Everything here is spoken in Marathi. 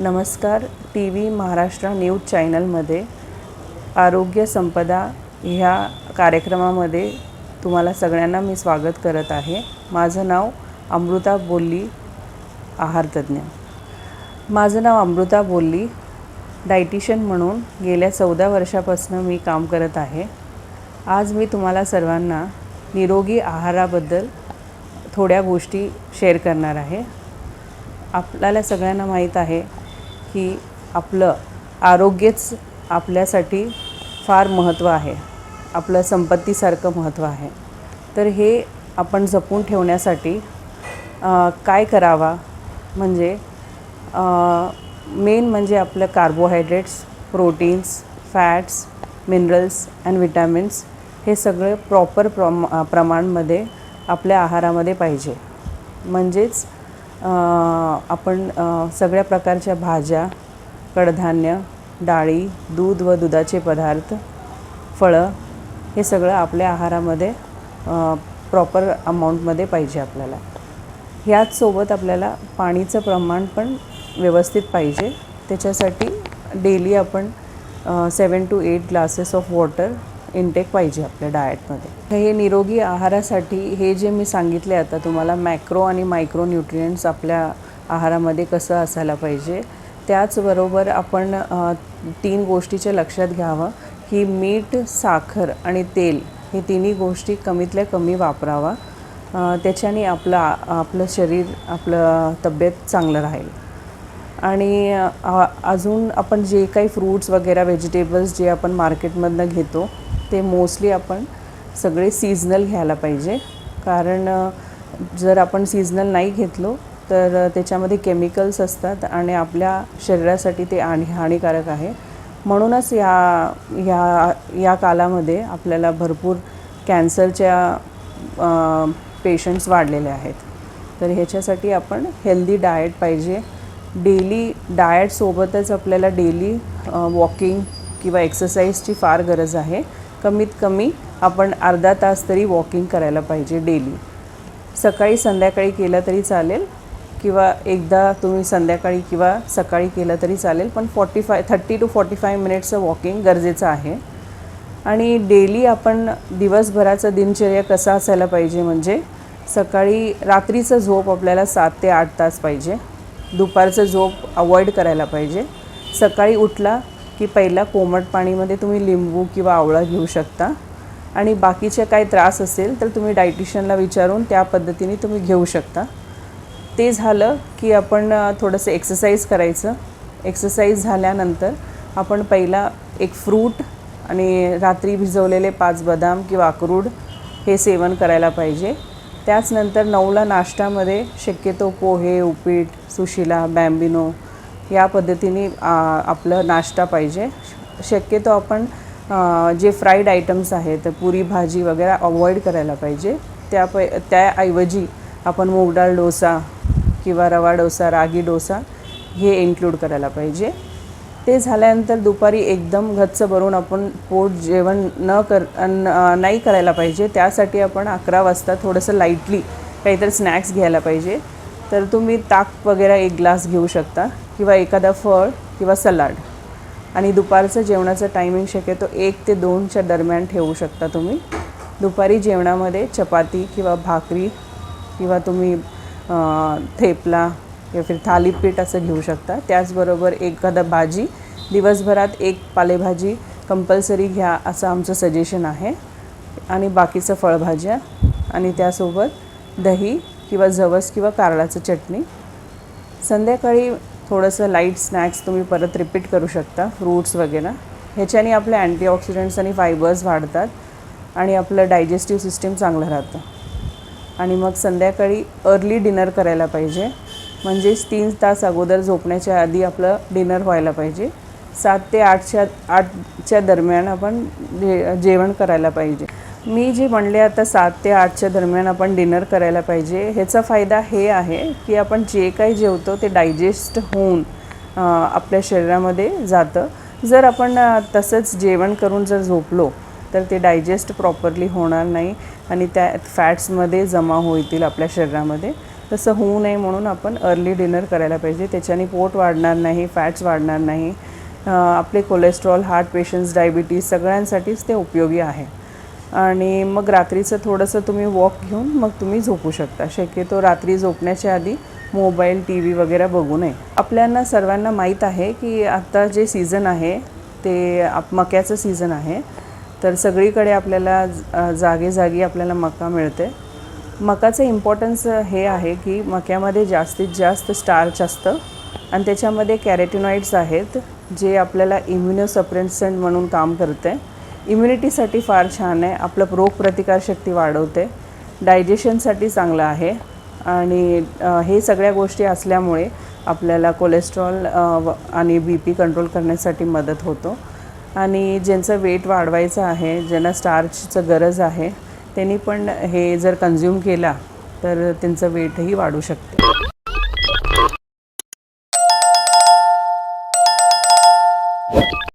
नमस्कार. टी व्ही महाराष्ट्र न्यूज चॅनलमध्ये आरोग्य संपदा ह्या कार्यक्रमामध्ये तुम्हाला सगळ्यांना मी स्वागत करत आहे. माझं नाव अमृता बोल्ली, आहारतज्ञ. माझं नाव अमृता बोल्ली, डायटिशियन म्हणून गेल्या 14 वर्षापासून मी काम करत आहे. आज मी तुम्हाला सर्वांना निरोगी आहाराबद्दल थोड्या गोष्टी शेअर करणार आहे. आपल्याला सगळ्यांना माहीत आहे की आपलं आरोग्यच आपल्यासाठी फार महत्त्व आहे, आपलं संपत्तीसारखं महत्त्व आहे. तर हे आपण जपून ठेवण्यासाठी काय करावा म्हणजे मेन म्हणजे आपलं carbohydrates, proteins, fats, minerals and vitamins हे सगळं प्रॉपर प्रमाणामध्ये आपल्या आहारामध्ये पाहिजे. म्हणजेच आपण सगळ्या प्रकारच्या भाज्या, कडधान्य, डाळी, दूध व दुधाचे पदार्थ, फळं हे सगळं आपल्या आहारामध्ये प्रॉपर अमाऊंटमध्ये पाहिजे आपल्याला. ह्याचसोबत आपल्याला पाणीचं प्रमाण पण व्यवस्थित पाहिजे. त्याच्यासाठी डेली आपण 7 to 8 glasses of water intake पाहिजे आपल्या डाएटमध्ये. हे निरोगी आहारासाठी हे जे मी सांगितले आता तुम्हाला मॅक्रो आणि मायक्रो न्यूट्रिएंट्स आपल्या आहारामध्ये कसं असायला पाहिजे, त्याचबरोबर आपण 3 गोष्टीचे लक्षात घ्यावं की मीठ, साखर आणि तेल हे तिन्ही गोष्टी कमीतल्या कमी वापरावा. त्याच्याने आपलं शरीर, आपलं तब्येत चांगलं राहील. आणि अजून आपण जे काही फ्रूट्स वगैरे व्हेजिटेबल्स जे आपण मार्केटमधनं घेतो ते मोस्टली आपण सगळे सीझनल घ्यायला पाहिजे. कारण जर आपण सीझनल नाही घेतलो तर त्याच्यामध्ये केमिकल्स असतात आणि आपल्या शरीरासाठी ते हानिकारक आहे. म्हणूनच या कालामध्ये आपल्याला भरपूर कॅन्सरच्या पेशंट्स वाढलेले आहेत. तर ह्याच्यासाठी आपण हेल्दी डाएट पाहिजे. डेली डाएटसोबतच आपल्याला डेली वॉकिंग किंवा एक्सरसाइजची फार गरज आहे. कमीत कमी आपण अर्धा तास तरी वॉकिंग करायला पाहिजे डेली. सकाळी संध्याकाळी केलं तरी चालेल किंवा एकदा तुम्ही संध्याकाळी किंवा सकाळी केलं तरी चालेल, पण 30 to 45 मिनिट्सचं वॉकिंग गरजेचं आहे. आणि डेली आपण दिवसभराचं दिनचर्या कसा असायला पाहिजे म्हणजे सकाळी रात्रीचं झोप आपल्याला 7 ते 8 तास पाहिजे. दुपारचं झोप अवॉइड करायला पाहिजे. सकाळी उठला की पहिला कोमट पाणीमध्ये तुम्ही लिंबू किंवा आवळा घेऊ शकता. आणि बाकीचे काही त्रास असेल तर तुम्ही डायटिशियनला विचारून त्या पद्धतीने तुम्ही घेऊ शकता. ते झालं की आपण थोडंसं एक्सरसाइज करायचं. एक्सरसाइज झाल्यानंतर आपण पहिला एक फ्रूट आणि रात्री भिजवलेले 5 बदाम किंवा अक्रोड हे सेवन करायला पाहिजे. त्याचनंतर 9ला नाश्त्यामध्ये शक्यतो पोहे, उपीट, सुशिला, बॅम्बिनो या पद्धतीने आपलं नाश्ता पाहिजे. शक्यतो आपण जे फ्राईड आयटम्स आहेत, पुरी भाजी वगैरे अवॉइड करायला पाहिजे. त्याऐवजी आपण मूग डाळ डोसा किंवा रवा डोसा, रागी डोसा हे इन्क्लूड करायला पाहिजे. ते झाल्यानंतर दुपारी एकदम गच्च भरून आपण पोट जेवण नाही करायला पाहिजे. त्यासाठी आपण 11 वाजता थोडंसं लाईटली काहीतरी स्नॅक्स घ्यायला पाहिजे. तर तुम्ही ताक वगैरे 1 ग्लास घेऊ शकता किंवा एखादा फळ किंवा सलाड. आणि दुपारचं जेवणाचं टायमिंग शक्यतो 1 ते 2च्या दरम्यान ठेवू शकता तुम्ही. दुपारी जेवणामध्ये चपाती किंवा भाकरी किंवा तुम्ही थेपला किंवा थालीपीठ असं घेऊ शकता. त्याचबरोबर एखादा भाजी, दिवसभरात 1 पालेभाजी कंपल्सरी घ्या असं आमचं सजेशन आहे. आणि बाकीचं फळभाज्या आणि त्यासोबत दही किंवा जवस किंवा कारळाचं चटणी. संध्याकाळी थोडंसं लाईट स्नॅक्स तुम्ही परत रिपीट करू शकता, फ्रूट्स वगैरे. ह्याच्याने आपले अँटीऑक्सिडंट्स आणि फायबर्स वाढतात आणि आपलं डायजेस्टिव्ह सिस्टीम चांगलं राहतं. आणि मग संध्याकाळी अर्ली डिनर करायला पाहिजे. म्हणजेच 3 तास अगोदर झोपण्याच्या आधी आपलं डिनर व्हायला पाहिजे. 7 ते 8च्या दरम्यान आपण जेवण करायला पाहिजे. मी जे म्हणले आता 7 ते 8च्या दरम्यान आपण डिनर करायला पाहिजे. ह्याचा फायदा हे आहे की आपण जे काही जेवतो ते डायजेस्ट होऊन आपल्या शरीरामध्ये जातं. जर आपण तसंच जेवण करून जर झोपलो तर ते डायजेस्ट प्रॉपरली होणार नाही आणि त्या फॅट्समध्ये जमा होतील आपल्या शरीरामध्ये. तसं होऊ नये म्हणून आपण अर्ली डिनर करायला पाहिजे. त्याच्याने पोट वाढणार नाही, फॅट्स वाढणार नाही. आपले कोलेस्ट्रॉल, हार्ट पेशंट्स, डायबिटीज सगळ्यांसाठीच ते उपयोगी आहे. आणि मग रात्रीचं थोडंसं तुम्ही वॉक घेऊन मग तुम्ही झोपू शकता. शक्यतो रात्री झोपण्याच्या आधी मोबाईल, टी व्ही वगैरे बघू नये. आपल्याला सर्वांना माहीत आहे की आता जे सीझन आहे ते मक्याचं सीझन आहे. तर सगळीकडे आपल्याला जागी आपल्याला मका मिळते. मकाचं इम्पॉर्टन्स हे आहे की मक्यामध्ये जास्तीत जास्त स्टार्च असतं आणि त्याच्यामध्ये कॅरोटिनॉइड्स आहेत जे आपल्याला इम्युनोसप्रेसंट म्हणून काम करते. इम्युनिटीसाठी फार छान आहे. आपलं रोगप्रतिकारशक्ती वाढवते. डायजेशनसाठी चांगलं आहे. आणि हे सगळ्या गोष्टी असल्यामुळे आपल्याला कोलेस्ट्रॉल आणि BP कंट्रोल करण्यासाठी मदत होतो. आणि ज्यांचं वेट वाढवायचं आहे, ज्यांना स्टार्चचं गरज आहे, त्यांनी पण हे जर कन्झ्युम केला तर त्यांचं वेटही वाढू शकते.